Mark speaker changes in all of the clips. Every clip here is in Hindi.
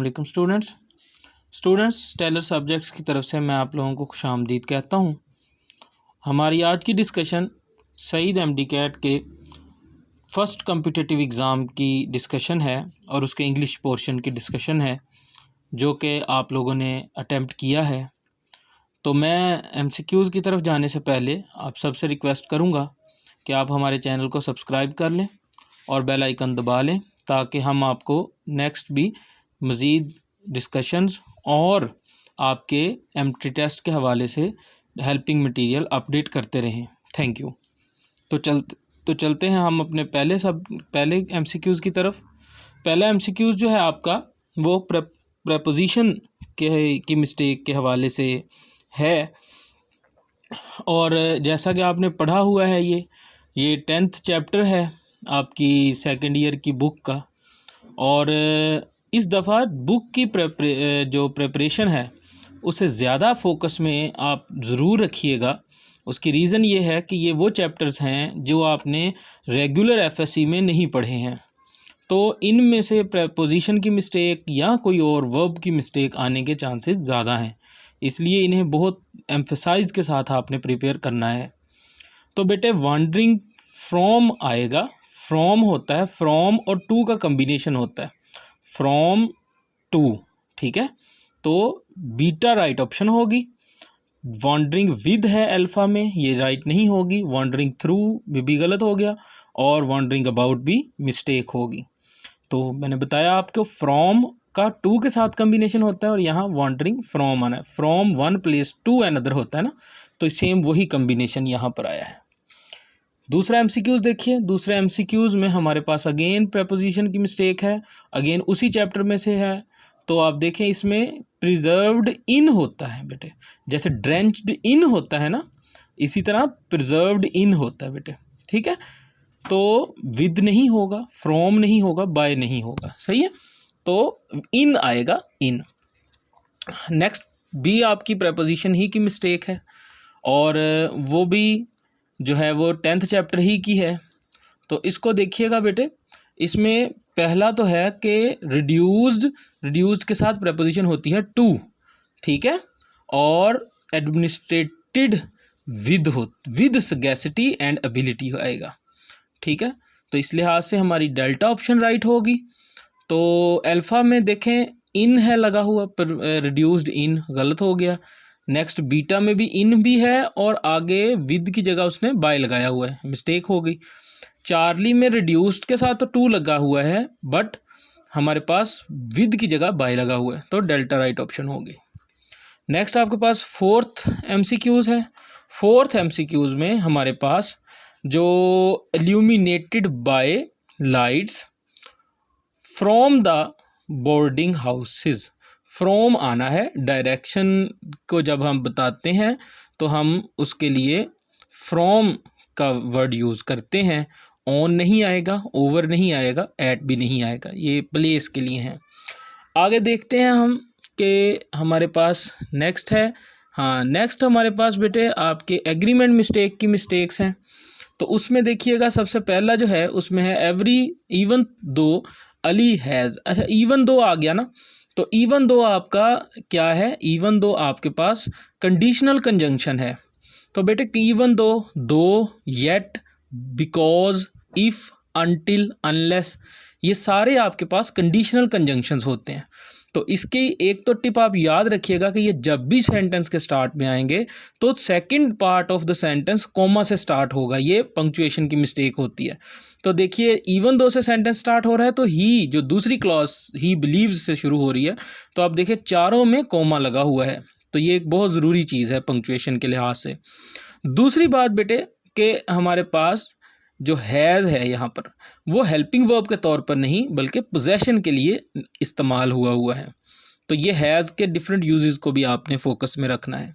Speaker 1: वालेकुम स्टूडेंट्स टेलर सब्जेक्ट्स की तरफ से मैं आप लोगों को खुशामदीद कहता हूँ। हमारी आज की डिस्कशन सईद एमडी कैट के फ़र्स्ट कम्पिटिटिव एग्ज़ाम की डिस्कशन है और उसके इंग्लिश पोर्शन की डिस्कशन है जो कि आप लोगों ने अटेम्प्ट किया है। तो मैं एमसीक्यूज़ की तरफ जाने से पहले आप सबसे रिक्वेस्ट करूँगा कि आप हमारे चैनल को सब्सक्राइब कर लें और बेल आइकन दबा लें ताकि हम आपको नेक्स्ट भी मज़ीद डिस्कशंस और आपके एमटी टेस्ट के हवाले से हेल्पिंग मटेरियल अपडेट करते रहें। Thank you. तो चलते हैं हम अपने पहले एमसीक्यूज़ की तरफ। पहला एमसीक्यूज़ जो है आपका वो प्रेपोजिशन की मिस्टेक के हवाले से है और जैसा कि आपने पढ़ा हुआ है ये 10th चैप्टर है आपकी सेकंड ईयर की बुक का। और इस दफ़ा बुक की जो प्रेपरेशन है उसे ज़्यादा फोकस में आप ज़रूर रखिएगा। उसकी रीज़न ये है कि ये वो चैप्टर्स हैं जो आपने रेगुलर एफएससी में नहीं पढ़े हैं, तो इनमें से प्रेपोजिशन की मिस्टेक या कोई और वर्ब की मिस्टेक आने के चांसेस ज़्यादा हैं, इसलिए इन्हें बहुत एम्फसाइज़ के साथ आपने प्रिपेयर करना है। तो बेटे वॉन्डरिंग फ्रॉम आएगा। फ्रॉम होता है, फ्रॉम और टू का कम्बिनेशन होता है, फ्रॉम टू, ठीक है। तो बीटा राइट ऑप्शन होगी। वॉन्डरिंग विद है अल्फ़ा में, ये राइट नहीं होगी। वॉन्डरिंग थ्रू भी गलत हो गया और वॉन्डरिंग अबाउट भी मिस्टेक होगी। तो मैंने बताया आपको फ्रॉम का टू के साथ कम्बिनेशन होता है और यहाँ वॉन्डरिंग फ्रॉम आना है। From one place to another होता है ना, तो सेम वही कम्बिनेशन यहाँ पर आया है। दूसरा एमसीक्यूज़ देखिए। दूसरे एमसीक्यूज़ में हमारे पास अगेन प्रेपोजिशन की मिस्टेक है, अगेन उसी चैप्टर में से है। तो आप देखें इसमें प्रिजर्व्ड इन होता है बेटे, जैसे ड्रेंच्ड इन होता है ना, इसी तरह प्रिजर्व्ड इन होता है बेटे, ठीक है। तो विद नहीं होगा, फ्रॉम नहीं होगा, बाय नहीं होगा, सही है। तो इन आएगा, इन। नेक्स्ट भी आपकी प्रेपोजिशन ही की मिस्टेक है और वो भी जो है वो 10th चैप्टर ही की है। तो इसको देखिएगा बेटे, इसमें पहला तो है कि रिड्यूस्ड के साथ प्रेपोजिशन होती है टू, ठीक है, और administrated with sagacity and ability आएगा, ठीक है। तो इस लिहाज से हमारी डेल्टा ऑप्शन राइट होगी। तो अल्फ़ा में देखें इन है लगा हुआ, पर रिड्यूस्ड इन गलत हो गया। नेक्स्ट बीटा में भी इन भी है और आगे विद की जगह उसने बाय लगाया हुआ है, मिस्टेक हो गई। चार्ली में रिड्यूस्ड के साथ तो टू लगा हुआ है बट हमारे पास विद की जगह बाय लगा हुआ है, तो डेल्टा राइट ऑप्शन होगी। नेक्स्ट आपके पास फोर्थ एमसीक्यूज़ है। फोर्थ एमसीक्यूज़ में हमारे पास जो illuminated by lights from the boarding houses, from आना है। डायरेक्शन को जब हम बताते हैं तो हम उसके लिए फ्रॉम का वर्ड यूज़ करते हैं। ऑन नहीं आएगा, ओवर नहीं आएगा, एट भी नहीं आएगा, ये प्लेस के लिए हैं। आगे देखते हैं हम कि हमारे पास नेक्स्ट है। हाँ, नेक्स्ट हमारे पास बेटे आपके एग्रीमेंट मिस्टेक की मिस्टेक्स हैं। तो उसमें देखिएगा सबसे पहला जो है उसमें है every even though Ali has. अच्छा, इवन दो आ गया ना, तो इवन दो आपका क्या है, इवन दो आपके पास कंडीशनल कंजंक्शन है। तो बेटे even though, yet, because, if, until, unless, ये सारे आपके पास कंडीशनल कंजंक्शंस होते हैं। तो इसकी एक तो टिप आप याद रखिएगा कि ये जब भी सेंटेंस के स्टार्ट में आएंगे तो second part of the sentence comma से स्टार्ट होगा, ये पंक्चुएशन की मिस्टेक होती है। तो देखिए इवन दो से सेंटेंस स्टार्ट हो रहा है तो ही जो दूसरी क्लॉज ही बिलीव्स से शुरू हो रही है, तो आप देखिए चारों में कॉमा लगा हुआ है, तो ये एक बहुत ज़रूरी चीज़ है पंक्चुएशन के लिहाज से। दूसरी बात बेटे कि हमारे पास जो हैज़ है यहाँ पर वो हेल्पिंग वर्ब के तौर पर नहीं बल्कि पोजेशन के लिए इस्तेमाल हुआ है। तो ये हैज़ के डिफरेंट यूजेस को भी आपने फोकस में रखना है।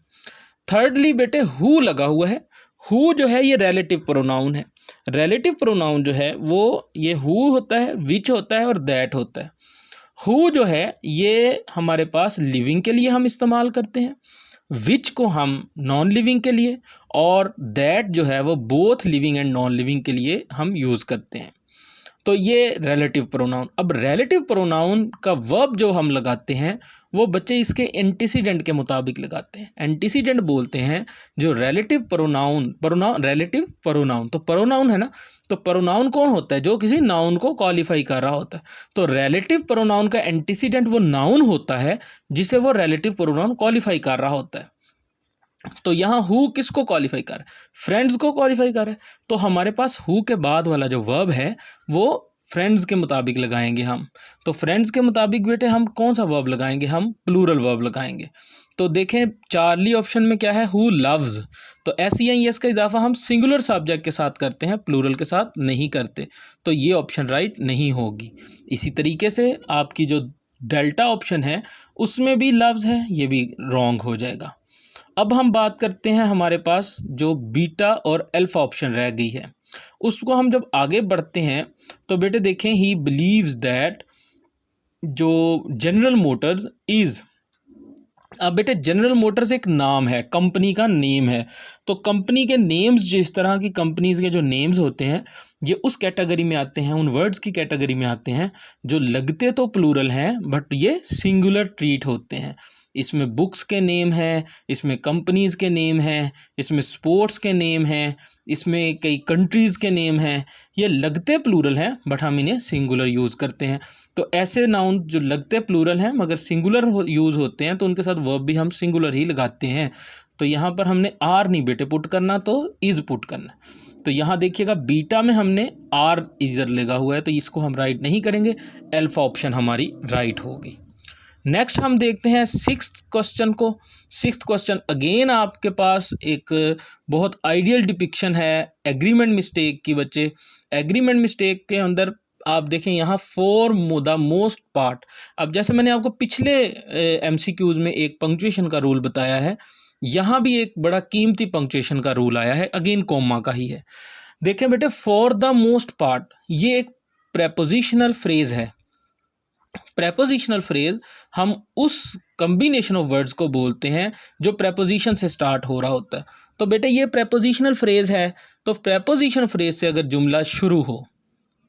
Speaker 1: थर्डली बेटे हु लगा हुआ है। हु जो है ये रिलेटिव प्रोनाउन है। रिलेटिव प्रोनाउन जो है वो ये हु होता है, विच होता है और दैट होता है। हु जो है ये हमारे पास लिविंग के लिए हम इस्तेमाल करते हैं, विच को हम नॉन लिविंग के लिए, और दैट जो है वो both living and non living के लिए हम यूज़ करते हैं। तो ये रिलेटिव प्रोनाउन। अब रिलेटिव प्रोनाउन का वर्ब जो हम लगाते हैं वो बच्चे इसके एंटीसीडेंट के मुताबिक लगाते हैं। एंटीसीडेंट बोलते हैं जो रिलेटिव प्रोनाउन, रिलेटिव प्रोनाउन, तो प्रोनाउन है ना, तो प्रोनाउन कौन होता है? जो किसी नाउन को क्वालिफाई कर रहा होता है। तो रिलेटिव प्रोनाउन का एंटीसीडेंट वो नाउन होता है जिसे वो रिलेटिव प्रोनाउन क्वालिफाई कर रहा होता है। तो यहाँ हु किसको क्वालिफाई कर रहा है? फ्रेंड्स को क्वालिफाई कर रहा है। तो हमारे पास हु के बाद वाला जो वर्ब है वो फ्रेंड्स के मुताबिक लगाएंगे हम। तो फ्रेंड्स के मुताबिक बेटे हम कौन सा वर्ब लगाएंगे? हम प्लूरल वर्ब लगाएंगे। तो देखें चार्ली ऑप्शन में क्या है? Who loves. तो SENS का इजाफा हम सिंगुलर सब्जेक्ट के साथ करते हैं, प्लूरल के साथ नहीं करते। तो ये ऑप्शन राइट नहीं होगी। इसी तरीके से आपकी जो डेल्टा ऑप्शन है उसमें भी लव्स है, ये भी रॉन्ग हो जाएगा। अब हम बात करते हैं हमारे पास जो बीटा और अल्फा ऑप्शन रह गई है, उसको हम जब आगे बढ़ते हैं तो बेटे देखें ही बिलीव्स दैट जो जनरल मोटर्स इज़। अब बेटे जनरल मोटर्स एक नाम है, कंपनी का नेम है। तो कंपनी के नेम्स, जिस तरह की कंपनीज के जो नेम्स होते हैं ये उस कैटेगरी में आते हैं, उन वर्ड्स की कैटेगरी में आते हैं जो लगते तो प्लूरल हैं बट ये सिंगुलर ट्रीट होते हैं। इसमें बुक्स के नेम हैं, इसमें कंपनीज़ के नेम हैं, इसमें स्पोर्ट्स के नेम हैं, इसमें कई कंट्रीज़ के नेम हैं। ये लगते प्लूरल हैं बट हम इन्हें सिंगुलर यूज़ करते हैं। तो ऐसे नाउन जो लगते प्लूरल हैं मगर सिंगुलर यूज़ होते हैं तो उनके साथ वर्ब भी हम सिंगुलर ही लगाते हैं। तो यहाँ पर हमने आर नहीं बेटे पुट करना, तो इज़ पुट करना। तो यहाँ देखिएगा बीटा में हमने आर इज़र लगा हुआ है तो इसको हम राइट नहीं करेंगे, अल्फा ऑप्शन हमारी राइट होगी। नेक्स्ट हम देखते हैं सिक्स्थ क्वेश्चन को। सिक्स्थ क्वेश्चन अगेन आपके पास एक बहुत आइडियल डिपिक्शन है एग्रीमेंट मिस्टेक की बच्चे। एग्रीमेंट मिस्टेक के अंदर आप देखें यहाँ फॉर द मोस्ट पार्ट। अब जैसे मैंने आपको पिछले MCQs में एक पंक्चुएशन का रूल बताया है, यहाँ भी एक बड़ा कीमती पंक्चुएशन का रूल आया है, अगेन कॉमा का ही है। देखें बेटे फॉर द मोस्ट पार्ट ये एक प्रेपोजिशनल फ्रेज है। प्रेपोजिशनल फ्रेज हम उस कम्बिनेशन ऑफ वर्ड्स को बोलते हैं जो प्रेपोजिशन से स्टार्ट हो रहा होता है। तो बेटे ये प्रेपोजिशनल फ्रेज है, तो प्रेपोजिशनल फ्रेज से अगर जुमला शुरू हो,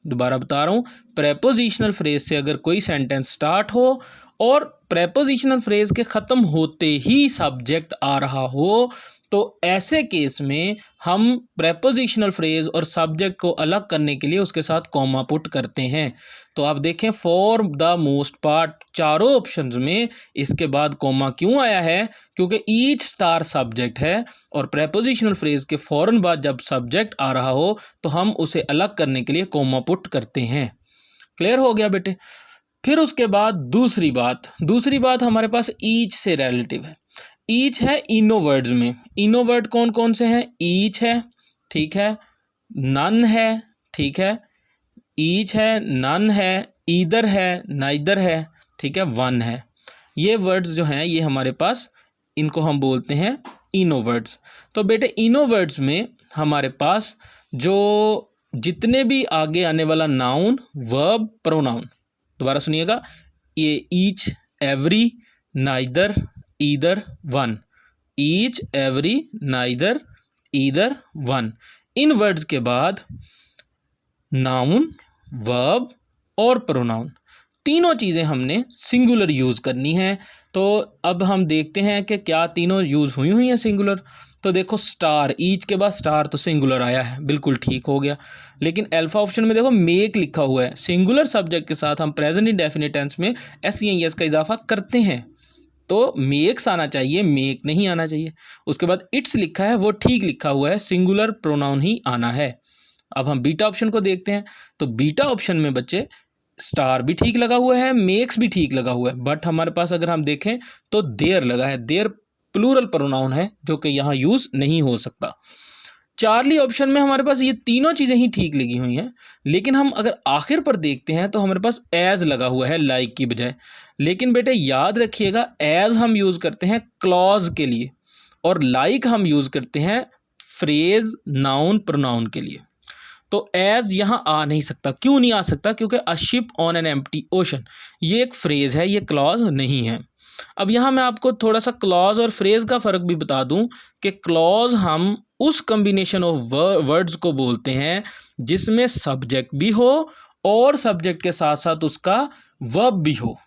Speaker 1: दोबारा बता रहा हूँ, प्रेपोजिशनल फ्रेज से अगर कोई सेंटेंस स्टार्ट हो और प्रेपोजिशनल फ्रेज के ख़त्म होते ही सब्जेक्ट आ रहा हो तो ऐसे केस में हम प्रेपोजिशनल फ्रेज और सब्जेक्ट को अलग करने के लिए उसके साथ कॉमा पुट करते हैं। तो आप देखें फॉर द मोस्ट पार्ट चारों ऑप्शंस में इसके बाद कॉमा क्यों आया है? क्योंकि ईच स्टार सब्जेक्ट है और प्रेपोजिशनल फ्रेज के फ़ौरन बाद जब सब्जेक्ट आ रहा हो तो हम उसे अलग करने के लिए कॉमा पुट करते हैं। क्लियर हो गया बेटे? फिर उसके बाद दूसरी बात हमारे पास ईच से रिलेटिव है। ईच है इनो वर्ड्स में। इनो वर्ड कौन कौन से हैं? ईच है, ठीक है, नन है, ठीक है, ईच है, नन है, ईदर है, नाइदर है, ठीक है, वन है। ये वर्ड्स जो हैं ये हमारे पास, इनको हम बोलते हैं इनो वर्ड्स। तो बेटे इनो वर्ड्स में हमारे पास जो जितने भी आगे आने वाला नाउन, वर्ब, प्रोनाउन, दोबारा सुनिएगा, ये each, every, neither, either, one, each, every, neither, either, one, in words के बाद नाउन, वर्ब और प्रोनाउन तीनों चीज़ें हमने सिंगुलर यूज़ करनी है। तो अब हम देखते हैं कि क्या तीनों यूज़ हुई हैं सिंगुलर। तो देखो स्टार, ईच के बाद स्टार तो सिंगुलर आया है, बिल्कुल ठीक हो गया। लेकिन अल्फा ऑप्शन में देखो मेक लिखा हुआ है, सिंगुलर सब्जेक्ट के साथ हम प्रेजेंट इंडेफिनिट टेंस में SENS का इजाफा करते हैं तो मेक्स आना चाहिए, मेक नहीं आना चाहिए। उसके बाद इट्स लिखा है, वो ठीक लिखा हुआ है, सिंगुलर प्रोनाउन ही आना है। अब हम बीटा ऑप्शन को देखते हैं तो बीटा ऑप्शन में बच्चे स्टार भी ठीक लगा हुआ है, मेक्स भी ठीक लगा हुआ है, बट हमारे पास अगर हम देखें तो देयर लगा है। देयर प्लूरल प्रोनाउन है जो कि यहाँ यूज़ नहीं हो सकता। चार्ली ऑप्शन में हमारे पास ये तीनों चीज़ें ही ठीक लगी हुई हैं, लेकिन हम अगर आखिर पर देखते हैं तो हमारे पास एज लगा हुआ है लाइक की बजाय। लेकिन बेटे याद रखिएगा एज हम यूज़ करते हैं क्लॉज के लिए और लाइक हम यूज़ करते हैं फ्रेज, नाउन, प्रोनाउन के लिए। तो एज यहाँ आ नहीं सकता। क्यों नहीं आ सकता? क्योंकि a ship on an empty ocean ये एक फ्रेज़ है, ये क्लॉज नहीं है। अब यहाँ मैं आपको थोड़ा सा क्लॉज और फ्रेज़ का फ़र्क भी बता दूं कि क्लॉज हम उस कम्बिनेशन ऑफ वर्ड्स को बोलते हैं जिसमें सब्जेक्ट भी हो और सब्जेक्ट के साथ साथ उसका वर्ब भी हो,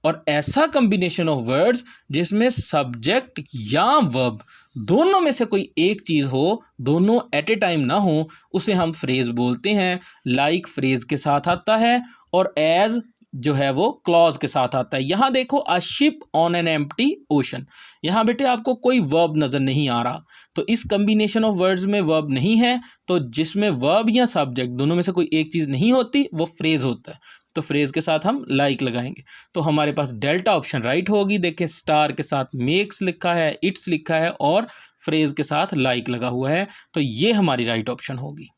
Speaker 1: और ऐसा कम्बिनेशन ऑफ वर्ड्स जिसमें सब्जेक्ट या वर्ब दोनों में से कोई एक चीज़ हो, दोनों एट ए टाइम ना हो, उसे हम फ्रेज बोलते हैं। लाइक फ्रेज के साथ आता है और एज जो है वो क्लॉज के साथ आता है। यहाँ देखो, a ship on an empty ocean, यहाँ बेटे आपको कोई वर्ब नज़र नहीं आ रहा, तो इस कम्बिनेशन ऑफ वर्ड्स में वर्ब नहीं है, तो जिसमें वर्ब या सब्जेक्ट दोनों में से कोई एक चीज़ नहीं होती वो फ्रेज होता है, तो फ्रेज के साथ हम लाइक लगाएंगे। तो हमारे पास डेल्टा ऑप्शन राइट होगी। देखिए, स्टार के साथ मेक्स लिखा है, इट्स लिखा है और फ्रेज के साथ लाइक लगा हुआ है, तो ये हमारी राइट ऑप्शन होगी।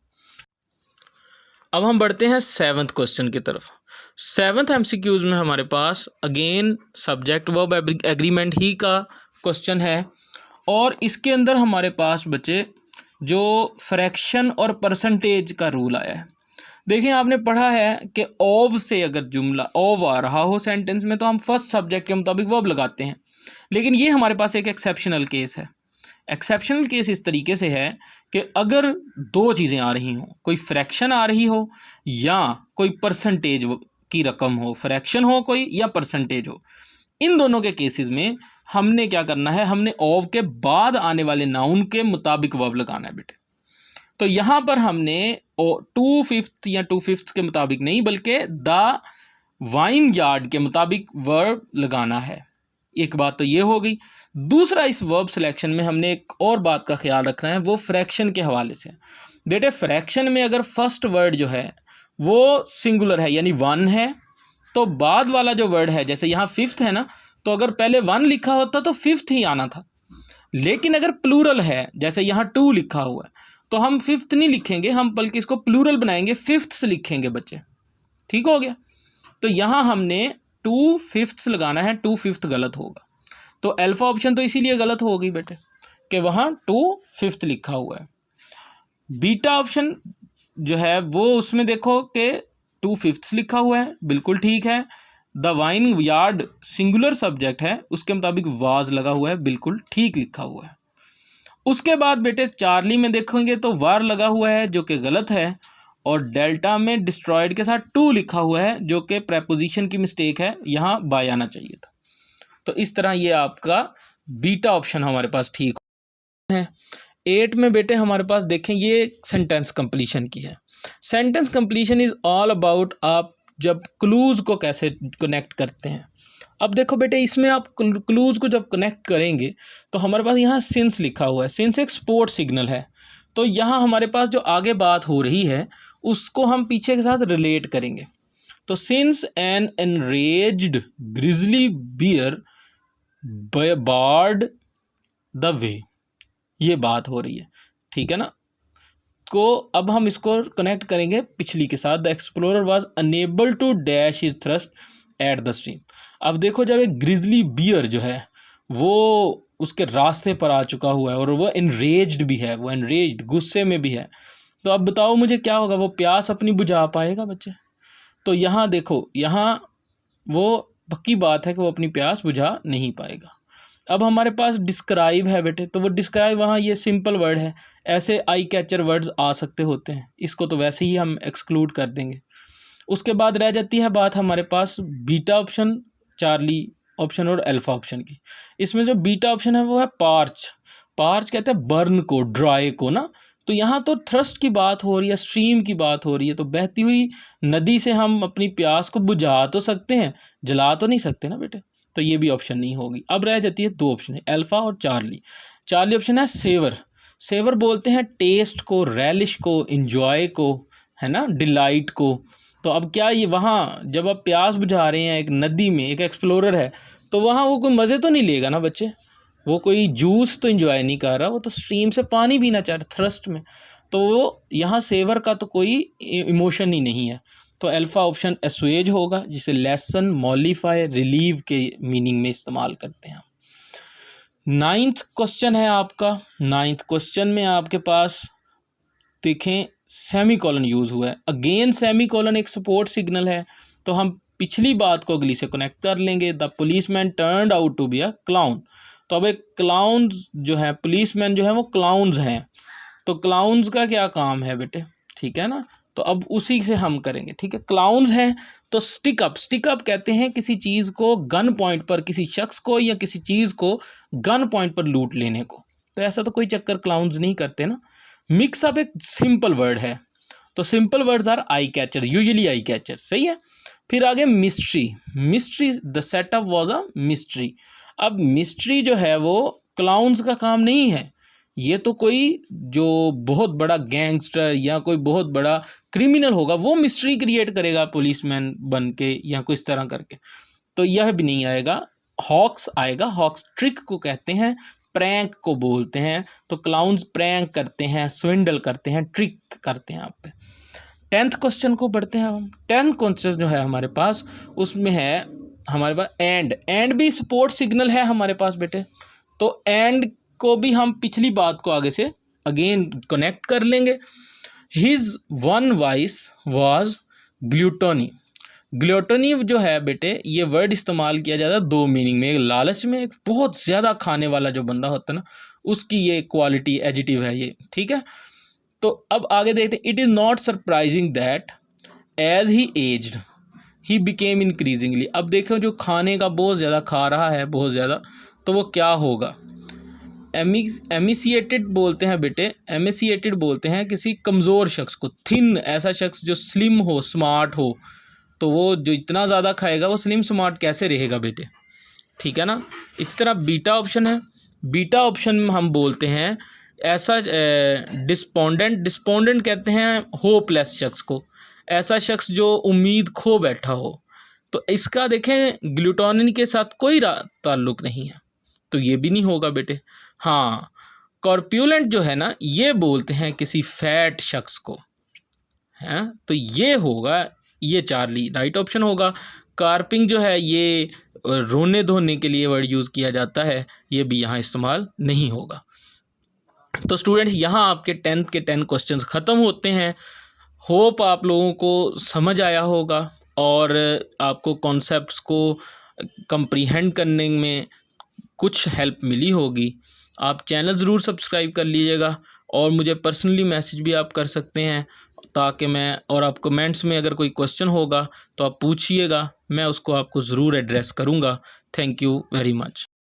Speaker 1: अब हम बढ़ते हैं 7th क्वेश्चन की तरफ। 7th एमसीक्यूज में हमारे पास अगेन सब्जेक्ट वर्ब एग्रीमेंट ही का क्वेश्चन है, और इसके अंदर हमारे पास बच्चे जो फ्रैक्शन और परसेंटेज का रूल आया है। देखिए, आपने पढ़ा है कि ऑव से अगर जुमला ऑव आ रहा हो सेंटेंस में तो हम फर्स्ट सब्जेक्ट के मुताबिक वर्ब लगाते हैं, लेकिन ये हमारे पास एक एक्सेप्शनल केस है। एक्सेप्शनल केस इस तरीके से है कि अगर दो चीज़ें आ रही हों, कोई फ्रैक्शन आ रही हो या कोई परसेंटेज की रकम हो, फ्रैक्शन हो कोई या परसेंटेज हो, इन दोनों के केसेस में हमने क्या करना है, हमने ऑव के बाद आने वाले नाउन के मुताबिक वर्ब लगाना है बेटे। तो यहाँ पर हमने 2/5 या 2/5 के मुताबिक नहीं, बल्कि द वाइन यार्ड के मुताबिक वर्ब लगाना है। एक बात तो ये हो गई। दूसरा, इस वर्ब सिलेक्शन में हमने एक और बात का ख्याल रखना है, वो फ्रैक्शन के हवाले से। बेटे, फ्रैक्शन में अगर फर्स्ट वर्ड जो है वो सिंगुलर है यानी 1 है, तो बाद वाला जो वर्ड है, जैसे यहाँ 5th है ना, तो अगर पहले 1 लिखा होता तो 5th ही आना था। लेकिन अगर प्लूरल है, जैसे यहाँ 2 लिखा हुआ है, तो हम 5th नहीं लिखेंगे, हम बल्कि इसको प्लूरल बनाएंगे, 5ths लिखेंगे बच्चे। ठीक हो गया? तो यहाँ हमने 2/5 लगाना है, 2/5 गलत होगा। तो अल्फा ऑप्शन तो इसीलिए गलत होगी बेटे कि वहाँ 2/5 लिखा हुआ है। बीटा ऑप्शन जो है वो उसमें देखो कि 2/5 लिखा हुआ है, बिल्कुल ठीक है। The wine yard singular subject है, उसके मुताबिक वाज लगा हुआ है, बिल्कुल ठीक लिखा हुआ है। उसके बाद बेटे चार्ली में देखेंगे तो वार लगा हुआ है जो कि गलत है, और डेल्टा में डिस्ट्रॉयड के साथ 2 लिखा हुआ है जो कि प्रेपोजिशन की मिस्टेक है, यहाँ बाय आना चाहिए था। तो इस तरह ये आपका बीटा ऑप्शन हमारे पास ठीक है। 8 में बेटे हमारे पास देखें, ये सेंटेंस कंप्लीशन की है। Sentence completion is all about आप जब क्लूज़ को कैसे कनेक्ट करते हैं। अब देखो बेटे, इसमें आप क्लूज़ को जब कनेक्ट करेंगे तो हमारे पास यहाँ सिंस लिखा हुआ है। सिंस एक स्पोर्ट सिग्नल है, तो यहाँ हमारे पास जो आगे बात हो रही है उसको हम पीछे के साथ रिलेट करेंगे। तो since an enraged grizzly bear barred the way, ये बात हो रही है, ठीक है ना। तो अब हम इसको कनेक्ट करेंगे पिछली के साथ। The explorer was unable to dash his thrust at the stream. अब देखो, जब एक ग्रिजली बियर जो है वो उसके रास्ते पर आ चुका हुआ है और वो एनरेज्ड भी है, वो एनरेज्ड गुस्से में भी है, तो अब बताओ मुझे क्या होगा, वो प्यास अपनी बुझा पाएगा बच्चे? तो यहाँ देखो, यहाँ वो पक्की बात है कि वो अपनी प्यास बुझा नहीं पाएगा। अब हमारे पास डिस्क्राइब है बेटे, तो वो डिस्क्राइब वहाँ ये सिंपल वर्ड है, ऐसे आई कैचर वर्ड्स आ सकते होते हैं, इसको तो वैसे ही हम एक्सक्लूड कर देंगे। उसके बाद रह जाती है बात हमारे पास बीटा ऑप्शन, चार्ली ऑप्शन और अल्फा ऑप्शन की। इसमें जो बीटा ऑप्शन है वो है पार्च। पार्च कहते हैं बर्न को, ड्राई को ना। तो यहाँ तो थ्रस्ट की बात हो रही है, स्ट्रीम की बात हो रही है, तो बहती हुई नदी से हम अपनी प्यास को बुझा तो सकते हैं, जला तो नहीं सकते ना बेटे, तो ये भी ऑप्शन नहीं होगी। अब रह जाती है 2 ऑप्शन है, अल्फा और चार्ली। चार्ली ऑप्शन है सेवर। सेवर बोलते हैं टेस्ट को, रैलिश को, इंजॉय को, है ना, डिलाइट को। तो अब क्या ये वहाँ जब आप प्यास बुझा रहे हैं एक नदी में, एक एक्सप्लोरर है, तो वहाँ वो कोई मज़े तो नहीं लेगा ना बच्चे, वो कोई जूस तो इंजॉय नहीं कर रहा, वो तो स्ट्रीम से पानी पीना चाह रहा थ्रस्ट में। तो वो यहाँ सेवर का तो कोई इमोशन ही नहीं है। तो अल्फा ऑप्शन एस्वेज होगा, जिसे लेसन, मॉलिफाई, रिलीव के मीनिंग में इस्तेमाल करते हैं। 9th क्वेश्चन है आपका। 9th क्वेश्चन में आपके पास देखें सेमी कॉलन यूज़ हुआ है। अगेन सेमी कॉलन एक सपोर्ट सिग्नल है, तो हम पिछली बात को अगली से कनेक्ट कर लेंगे। The policeman turned out to be a clown. तो अब एक क्लाउन जो है, पुलिसमैन जो है वो क्लाउन्स हैं, तो क्लाउन्स का क्या काम है बेटे, ठीक है ना। तो अब उसी से हम करेंगे, ठीक है। क्लाउन्स हैं तो स्टिक अप कहते हैं किसी चीज़ को गन पॉइंट पर, किसी शख्स को या किसी चीज़ को गन पॉइंट पर लूट लेने को। तो ऐसा तो कोई चक्कर क्लाउन्स नहीं करते ना। मिक्स अप एक सिंपल वर्ड है, तो simple words are I catcher, usually I catcher, सही है। फिर आगे mystery, the setup was a mystery. अब मिस्ट्री जो है वो क्लाउन्स का काम नहीं है, ये तो कोई जो बहुत बड़ा गैंगस्टर या कोई बहुत बड़ा क्रिमिनल होगा वो मिस्ट्री क्रिएट करेगा पुलिसमैन बन के या कुछ तरह करके, तो यह भी नहीं आएगा। हॉक्स आएगा, हॉक्स ट्रिक को कहते हैं, प्रैंक को बोलते हैं। तो क्लाउन्स प्रैंक करते हैं, स्विंडल करते हैं, ट्रिक करते हैं आप पे। 10th क्वेश्चन को पढ़ते हैं हम। 10th क्वेश्चन जो है हमारे पास, उसमें है हमारे पास एंड भी सपोर्ट सिग्नल है हमारे पास बेटे। तो एंड को भी हम पिछली बात को आगे से अगेन कनेक्ट कर लेंगे। His one vice was gluttony. Gluttony जो है बेटे, ये वर्ड इस्तेमाल किया जाता है दो मीनिंग में। एक लालच में, एक बहुत ज़्यादा खाने वाला जो बंदा होता है ना, उसकी ये क्वालिटी एडिटिव है ये, ठीक है। तो अब आगे देखते हैं। It is not surprising that as he aged he became increasingly. अब देखो जो खाने का बहुत ज़्यादा खा रहा है, बहुत ज़्यादा, तो वो क्या होगा। एमिसिएटेड बोलते हैं बेटे, एमिसिएटेड बोलते हैं किसी कमज़ोर शख्स को। थिन, ऐसा शख्स जो स्लिम हो, स्मार्ट हो, तो वो जो इतना ज़्यादा खाएगा वो स्लिम स्मार्ट कैसे रहेगा बेटे, ठीक है ना। इस तरह बीटा ऑप्शन है। बीटा ऑप्शन में हम बोलते हैं ऐसा डिस्पोंडेंट कहते हैं होपलेस शख्स को, ऐसा शख्स जो उम्मीद खो बैठा हो। तो इसका देखें ग्लूटोनिन के साथ कोई ताल्लुक़ नहीं है, तो ये भी नहीं होगा बेटे। हाँ, कॉर्प्यूलेंट जो है ना, ये बोलते हैं किसी फैट शख्स को, हैं, तो ये होगा, ये चार्ली राइट ऑप्शन होगा। कार्पिंग जो है ये रोने धोने के लिए वर्ड यूज़ किया जाता है, ये भी यहाँ इस्तेमाल नहीं होगा। तो स्टूडेंट्स, यहाँ आपके 10th के 10 क्वेश्चंस ख़त्म होते हैं। होप आप लोगों को समझ आया होगा और आपको कॉन्सेप्ट्स को कंप्रीहेंड करने में कुछ हेल्प मिली होगी। आप चैनल ज़रूर सब्सक्राइब कर लीजिएगा और मुझे पर्सनली मैसेज भी आप कर सकते हैं, ताकि मैं, और आप कमेंट्स में अगर कोई क्वेश्चन होगा तो आप पूछिएगा, मैं उसको आपको ज़रूर एड्रेस करूँगा। Thank you very much.